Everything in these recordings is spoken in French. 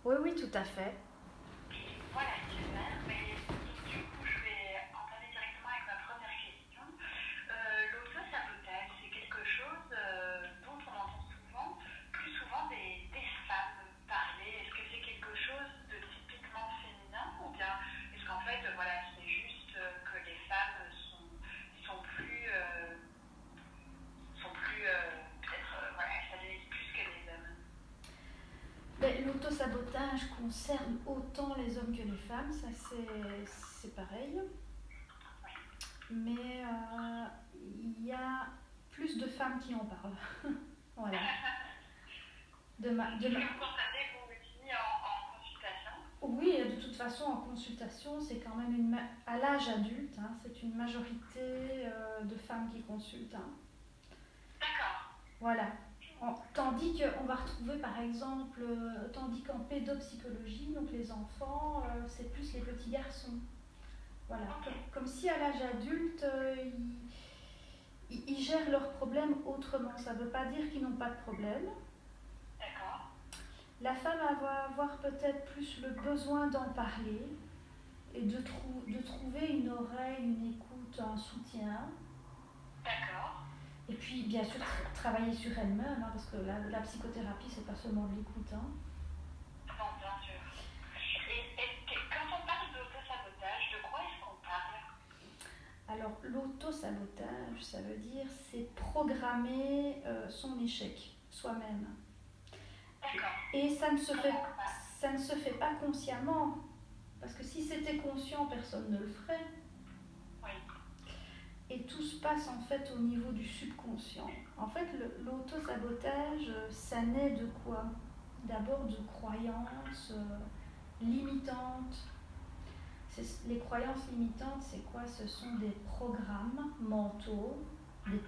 Oui, oui, tout à fait. Voilà, super. Mais donc, du coup, je vais entamer directement avec ma première question. L'auto-sabotage, c'est quelque chose dont on entend souvent, plus souvent des femmes parler. Est-ce que c'est quelque chose de typiquement féminin ou bien est-ce qu'en fait, voilà, c'est juste que les femmes sont plus, peut-être, voilà, ça les plus que les hommes. Ben, l'auto-sabotage concerne autant les hommes que les femmes, ça c'est pareil. Oui. Mais il y a plus de femmes qui en parlent. Voilà. De ma, de Qu'est-ce ma... que vous constatez, vous aussi, en consultation? Oui, de toute façon, en consultation, c'est quand même à l'âge adulte, hein, c'est une majorité de femmes qui consultent. Hein. D'accord. Voilà. Tandis qu'on va retrouver par exemple, tandis qu'en pédopsychologie, donc les enfants, c'est plus les petits garçons. Voilà. Ok. Comme si à l'âge adulte, ils gèrent leurs problèmes autrement. Ça ne veut pas dire qu'ils n'ont pas de problème. D'accord. La femme va avoir peut-être plus le besoin d'en parler et de trouver une oreille, une écoute, un soutien. D'accord. Et puis, bien sûr, travailler sur elle-même, hein, parce que la psychothérapie, c'est pas seulement de l'écoute. Hein. Bon, bien sûr. Quand on parle d'auto-sabotage, de quoi est-ce qu'on parle? Alors, l'auto-sabotage, ça veut dire c'est programmer son échec soi-même. D'accord. Et Comment ça? ça ne se fait pas consciemment, parce que si c'était conscient, personne ne le ferait. Oui. Et tout se passe en fait au niveau du subconscient. En fait, l'auto-sabotage, ça naît de quoi? D'abord de croyances limitantes. Les croyances limitantes, c'est quoi? Ce sont des programmes mentaux, des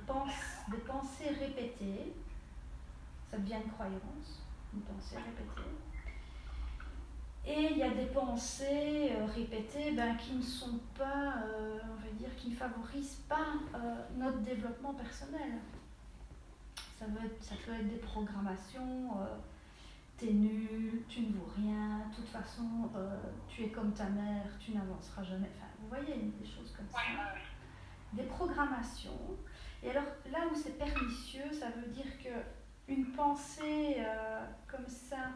pensées répétées. Ça devient une croyance, une pensée répétée. Et il y a des pensées répétées qui ne sont pas, on va dire, qui ne favorisent pas notre développement personnel. Ça peut être des programmations, t'es nul, tu ne vaux rien, de toute façon, tu es comme ta mère, tu n'avanceras jamais. Enfin, vous voyez, des choses comme Oui, ça. oui, oui. Des programmations. Et alors, là où c'est pernicieux, ça veut dire qu'une pensée comme ça,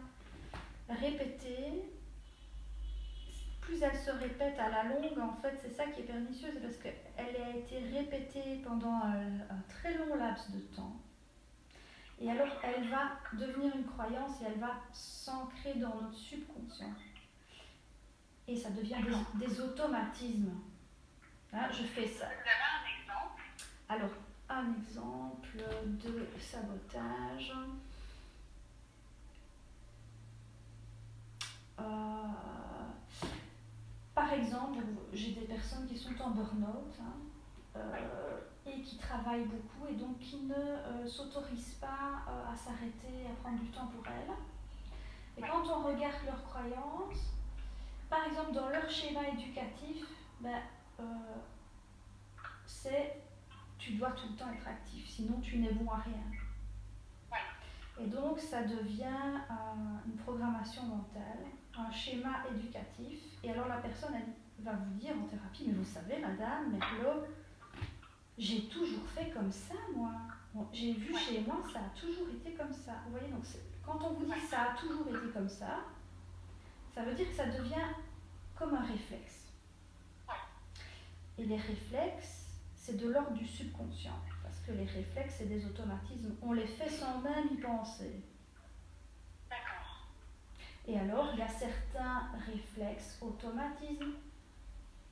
répétée, plus elle se répète à la longue, en fait, c'est ça qui est pernicieux, c'est parce qu'elle a été répétée pendant un très long laps de temps. Et alors, elle va devenir une croyance et elle va s'ancrer dans notre subconscient. Et ça devient des automatismes. Hein, je fais ça. Vous avez un exemple? Alors, un exemple de sabotage. Par exemple, j'ai des personnes qui sont en burn-out et qui travaillent beaucoup et donc qui ne s'autorisent pas à s'arrêter, à prendre du temps pour elles. Et quand on regarde leurs croyances, par exemple dans leur schéma éducatif, euh, c'est tu dois tout le temps être actif, sinon tu n'es bon à rien. Oui. Et donc ça devient une programmation mentale, un schéma éducatif. Et alors la personne elle va vous dire en thérapie, mais vous savez madame, Merlot, j'ai toujours fait comme ça moi. Bon, j'ai vu chez moi, ça a toujours été comme ça. Vous voyez, donc quand on vous dit ça a toujours été comme ça veut dire que ça devient comme un réflexe. Et les réflexes, c'est de l'ordre du subconscient. Parce que les réflexes, c'est des automatismes. On les fait sans même y penser. D'accord. Et alors, il y a certains réflexes, automatismes,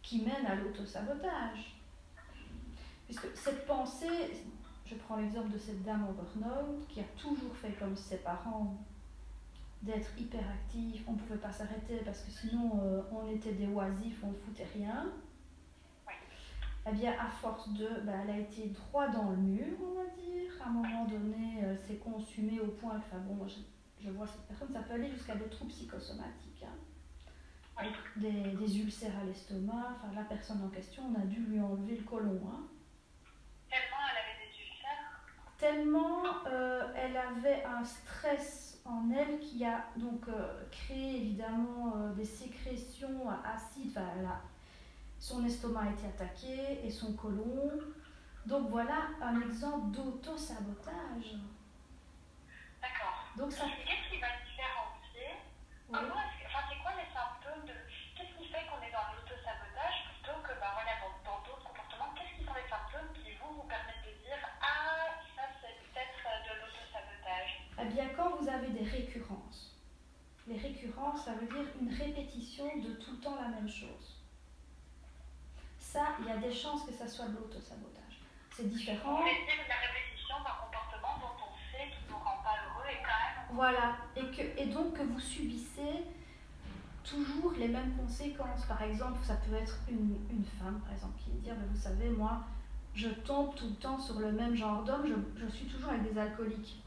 qui mènent à l'autosabotage. Puisque cette pensée, je prends l'exemple de cette dame en burn-out, qui a toujours fait comme ses parents, d'être hyperactif, on ne pouvait pas s'arrêter parce que sinon on était des oisifs, on ne foutait rien. Eh bien, à force elle a été droit dans le mur, on va dire. À un moment donné, c'est consumé au point que, enfin bon, moi je vois cette personne, ça peut aller jusqu'à des troubles psychosomatiques, hein, avec des ulcères à l'estomac. Enfin, la personne en question, on a dû lui enlever le côlon. Hein. Tellement elle avait des ulcères? Tellement elle avait un stress en elle qui a donc créé évidemment des sécrétions acides. Enfin, son estomac a été attaqué et son côlon. Donc voilà un exemple d'auto-sabotage. D'accord. Donc ça. Et qu'est-ce qui va différencier? Oui. C'est quoi les symptômes de. Qu'est-ce qui fait qu'on est dans l'auto-sabotage plutôt que voilà, dans d'autres comportements? Qu'est-ce qui sont les symptômes qui vous permettent de dire ah, ça c'est peut-être de l'auto-sabotage? Eh bien, quand vous avez des récurrences, les récurrences, ça veut dire une répétition de tout le temps la même chose. Ça, il y a des chances que ça soit de l'auto-sabotage. C'est différent. Vous voulez dire la répétition d'un comportement dont on sait qu'il ne nous rend pas heureux et quand même. Voilà, et donc que vous subissez toujours les mêmes conséquences. Par exemple, ça peut être une femme, par exemple, qui va dire, vous savez, moi, je tombe tout le temps sur le même genre d'homme, je suis toujours avec des alcooliques.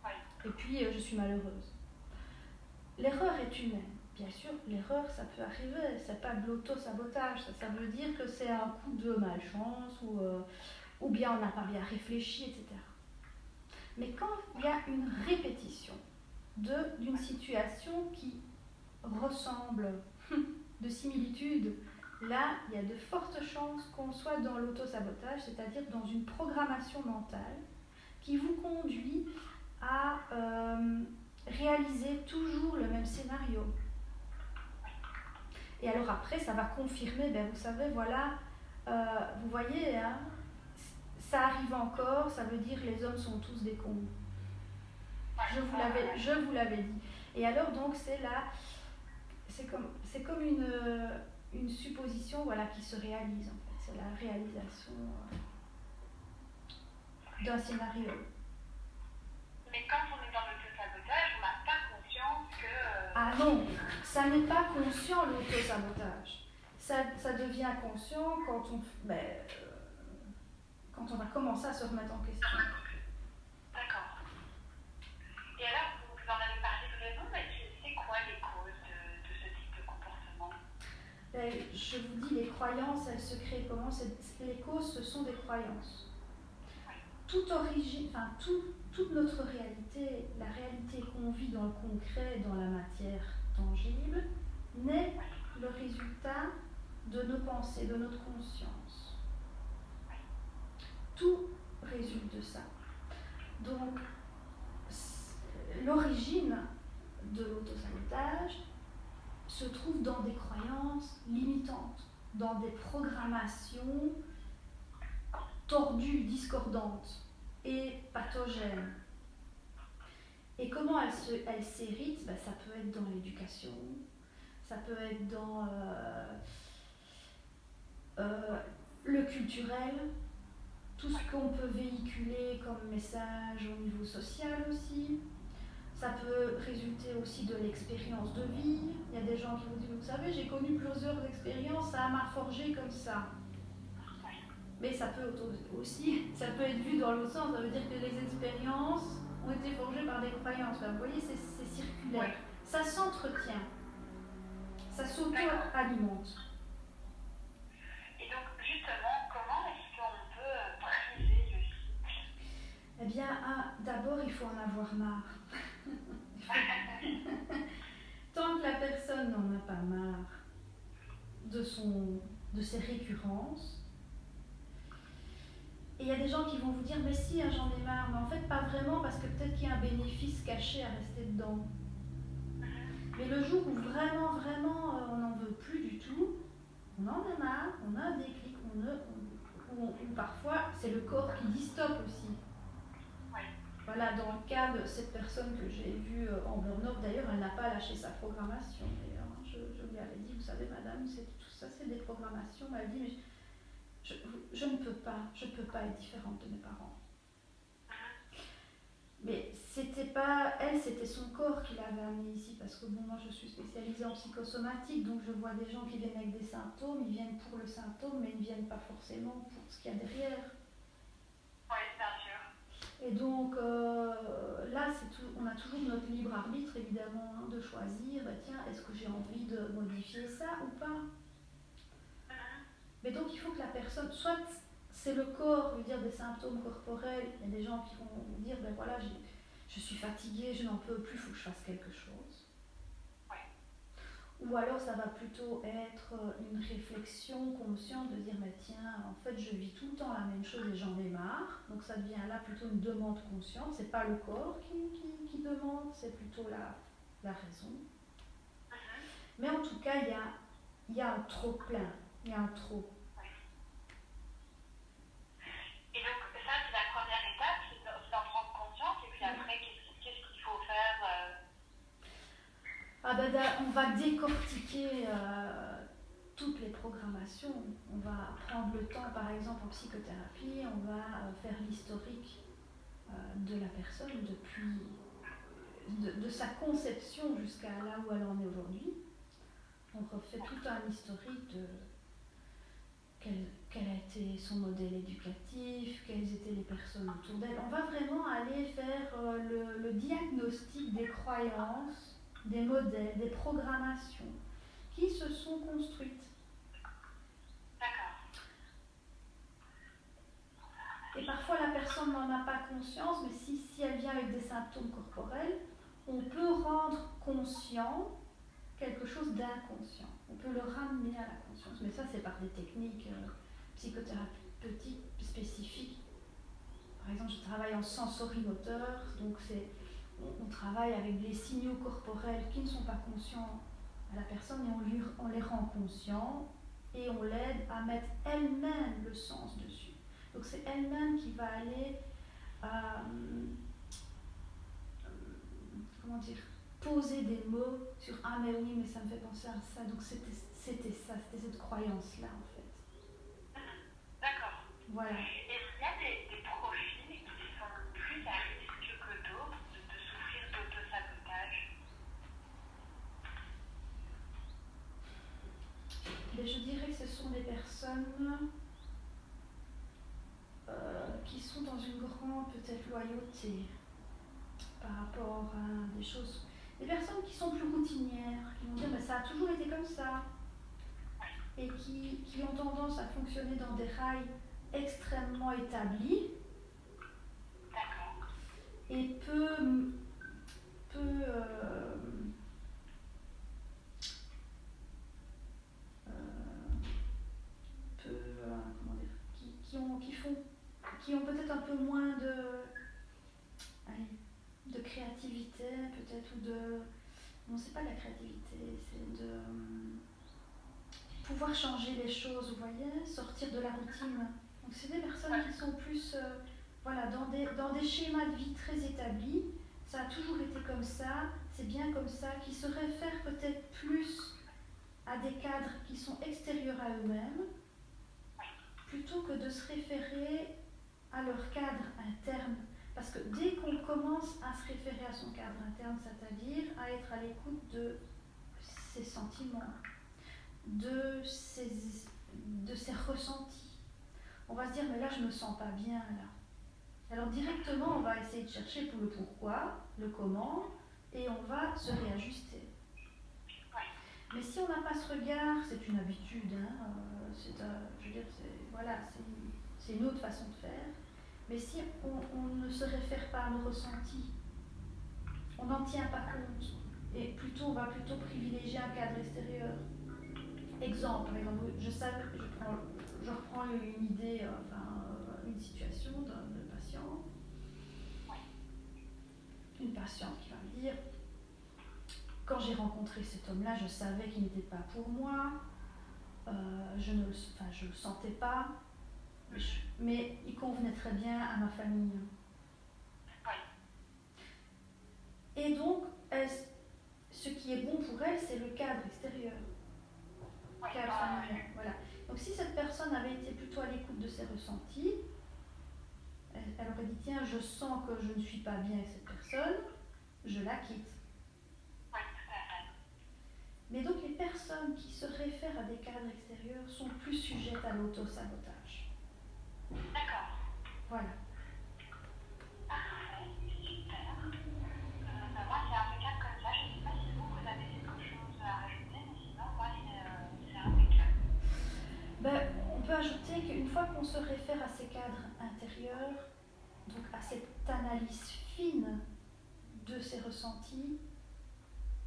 Oui. Et puis, je suis malheureuse. L'erreur est humaine. Bien sûr, l'erreur, ça peut arriver. C'est pas de l'auto-sabotage. Ça veut dire que c'est un coup de malchance ou bien on n'a pas bien réfléchi, etc. Mais quand il y a une répétition d'une situation qui ressemble de similitude, là, il y a de fortes chances qu'on soit dans l'auto-sabotage, c'est-à-dire dans une programmation mentale qui vous conduit à réaliser toujours le même scénario. Et alors après, ça va confirmer, vous savez, voilà, vous voyez, hein, ça arrive encore, ça veut dire les hommes sont tous des cons. Je vous l'avais dit. Et alors donc c'est comme une supposition, voilà, qui se réalise en fait. C'est la réalisation d'un scénario. Mais quand on est dans l'auto-sabotage, on n'a pas conscience que. Ah non, ça n'est pas conscient l'auto-sabotage. Ça devient conscient quand on va commencer à se remettre en question. D'accord. Et alors, vous en avez parlé vraiment, mais c'est quoi les causes de ce type de comportement? Je vous dis, les croyances, elles se créent comment? Les causes, ce sont des croyances. Toute notre réalité, la réalité qu'on vit dans le concret, dans la matière tangible, n'est le résultat de nos pensées, de notre conscience. Tout résulte de ça. Donc, l'origine de l'autosabotage se trouve dans des croyances limitantes, dans des programmations tordues, discordantes et pathogènes. Et comment elles s'héritent? Ça peut être dans l'éducation, ça peut être dans le culturel, tout ce qu'on peut véhiculer comme message au niveau social aussi. Ça peut résulter aussi de l'expérience de vie. Il y a des gens qui vous disent, vous savez, j'ai connu plusieurs expériences, ça m'a forgé comme ça. Mais ça peut aussi, ça peut être vu dans l'autre sens, ça veut dire que les expériences ont été forgées par des croyances. Vous voyez, c'est circulaire. Oui. Ça s'entretient. Ça s'auto-alimente. Et donc, justement, comment est-ce qu'on peut briser le cycle? Eh bien, d'abord, il faut en avoir marre. Tant que la personne n'en a pas marre de ses récurrences, et il y a des gens qui vont vous dire, mais si, hein, j'en ai marre, mais en fait pas vraiment, parce que peut-être qu'il y a un bénéfice caché à rester dedans. Mais le jour où vraiment, on n'en veut plus du tout, on en a marre, on a un déclic, ou parfois c'est le corps qui dit stop aussi. Voilà, dans le cas de cette personne que j'ai vue en burn-out, d'ailleurs, elle n'a pas lâché sa programmation. D'ailleurs, je lui avais dit, vous savez, madame, tout ça, c'est des programmations. Elle dit, mais je ne peux pas être différente de mes parents. Mais c'était pas elle, c'était son corps qui l'avait amenée ici, parce que moi, je suis spécialisée en psychosomatique, donc je vois des gens qui viennent avec des symptômes, ils viennent pour le symptôme, mais ils ne viennent pas forcément pour ce qu'il y a derrière. Oui, bien sûr. Et donc là, on a toujours notre libre arbitre, évidemment, hein, de choisir, tiens, est-ce que j'ai envie de modifier ça ou pas? Mais donc il faut que la personne, soit c'est le corps, veut dire des symptômes corporels, il y a des gens qui vont dire, voilà, je je suis fatiguée, je n'en peux plus, il faut que je fasse quelque chose. Oui. Ou alors ça va plutôt être une réflexion consciente de dire mais tiens, en fait je vis tout le temps la même chose et j'en ai marre. Donc ça devient là plutôt une demande consciente. C'est pas le corps qui demande, c'est plutôt la raison. Mais en tout cas, il y a un trop plein, il y a un trop. Et donc ça, c'est la première étape, c'est d'en prendre conscience. Et puis après, qu'est-ce qu'il faut faire On va décortiquer toutes les programmations. On va prendre le temps, par exemple en psychothérapie, on va faire l'historique de la personne depuis de sa conception jusqu'à là où elle en est aujourd'hui. On refait tout un historique de quel a été son modèle éducatif, quelles étaient les personnes autour d'elle. On va vraiment aller faire le diagnostic des croyances, des modèles, des programmations qui se sont construites. D'accord. Et parfois la personne n'en a pas conscience, mais si elle vient avec des symptômes corporels, on peut rendre conscient quelque chose d'inconscient. On peut le ramener à la conscience, mais ça c'est par des techniques psychothérapeutiques spécifiques. Par exemple, je travaille en sensorimoteur, donc on travaille avec des signaux corporels qui ne sont pas conscients à la personne et on les rend conscients et on l'aide à mettre elle-même le sens dessus. Donc c'est elle-même qui va aller poser des mots sur « Ah mais oui, mais ça me fait penser à ça ». Donc c'était cette croyance-là en fait. D'accord. Voilà. Est-ce qu'il y a des profils qui sont plus à risque que d'autres de souffrir d'autosabotage? Mais je dirais que ce sont des personnes qui sont dans une grande peut-être loyauté par rapport à des choses. Des personnes qui sont plus routinières, qui vont dire bah, ça a toujours été comme ça, et qui ont tendance à fonctionner dans des rails extrêmement établis. D'accord. Et qui ont peut-être un peu moins de créativité, peut-être, ou de... Non, c'est pas de la créativité, c'est de pouvoir changer les choses, vous voyez, sortir de la routine. Donc c'est des personnes qui sont plus dans des schémas de vie très établis. Ça a toujours été comme ça, c'est bien comme ça, qui se réfèrent peut-être plus à des cadres qui sont extérieurs à eux-mêmes, plutôt que de se référer à leur cadre interne. Parce que dès qu'on commence à se référer à son cadre interne, c'est-à-dire à être à l'écoute de ses sentiments, de ses ressentis, on va se dire mais là je me sens pas bien là. Alors directement on va essayer de chercher pour le pourquoi, le comment, et on va se réajuster. Mais si on n'a pas ce regard, c'est une habitude, c'est une autre façon de faire. Mais si on ne se réfère pas à nos ressentis, on n'en tient pas compte, et on va plutôt privilégier un cadre extérieur. Exemple, par exemple, je reprends une idée, une situation d'un patient. Une patiente qui va me dire, quand j'ai rencontré cet homme-là, je savais qu'il n'était pas pour moi, je le sentais pas, mais il convenait très bien à ma famille. Et donc, ce qui est bon pour elle, c'est le cadre extérieur. Cadre familial, voilà. Donc si cette personne avait été plutôt à l'écoute de ses ressentis, elle aurait dit, tiens, je sens que je ne suis pas bien avec cette personne, je la quitte. Mais donc les personnes qui se réfèrent à des cadres extérieurs sont plus sujettes à l'autosabotage. D'accord. Voilà. Parfait, super. Moi, c'est impeccable comme ça. Je ne sais pas si vous avez quelque chose à rajouter, mais sinon, moi, c'est impeccable. On peut ajouter qu'une fois qu'on se réfère à ces cadres intérieurs, donc à cette analyse fine ressenti,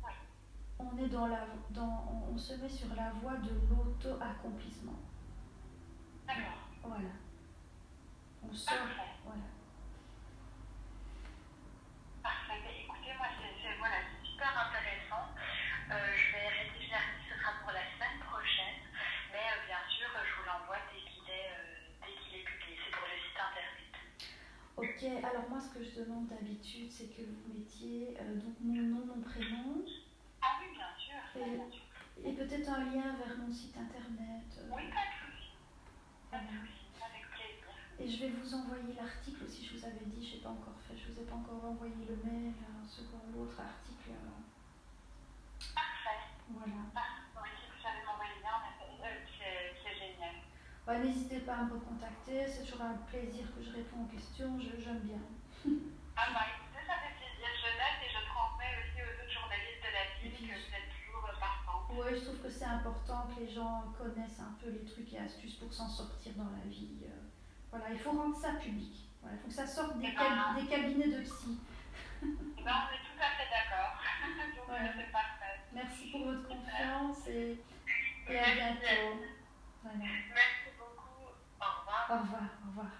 Oui. on est on se met sur la voie de l'auto-accomplissement. D'accord. Voilà. On sort. Parfait. Voilà. Parfait. Mais écoutez, moi, voilà, c'est super intéressant. Je vais rédiger l'article, ce sera pour la semaine prochaine. Mais bien sûr, je vous l'envoie dès qu'il est publié. C'est pour le site internet. Ok, alors moi ce que je demande d'habitude, c'est que vous mettiez donc mon nom, mon prénom, Ah oui, bien sûr. Bien sûr. et peut-être un lien vers mon site internet. Oui, pas de souci. Pas de Voilà. souci. Avec plaisir. Et je vais vous envoyer l'article aussi, je vous avais dit, je n'ai pas encore fait, je vous ai pas encore envoyé le mail, l'autre article. Parfait. Voilà. Oui, si vous savez m'envoyer le lien, c'est génial. Ouais, n'hésitez pas à me recontacter, c'est toujours un plaisir que je réponds aux questions, j'aime bien. Ah bah écoutez, ça fait plaisir. Je note et je transmets aussi aux autres journalistes de la ville que vous êtes toujours partants. Oui, je trouve que c'est important que les gens connaissent un peu les trucs et astuces pour s'en sortir dans la vie. Voilà, il faut rendre ça public. Voilà, il faut que ça sorte des cabinets de psy. On est tout à fait d'accord. Donc Voilà. c'est parfait. Merci pour votre confiance et à bientôt. Voilà. Merci beaucoup. Au revoir. Au revoir. Au revoir.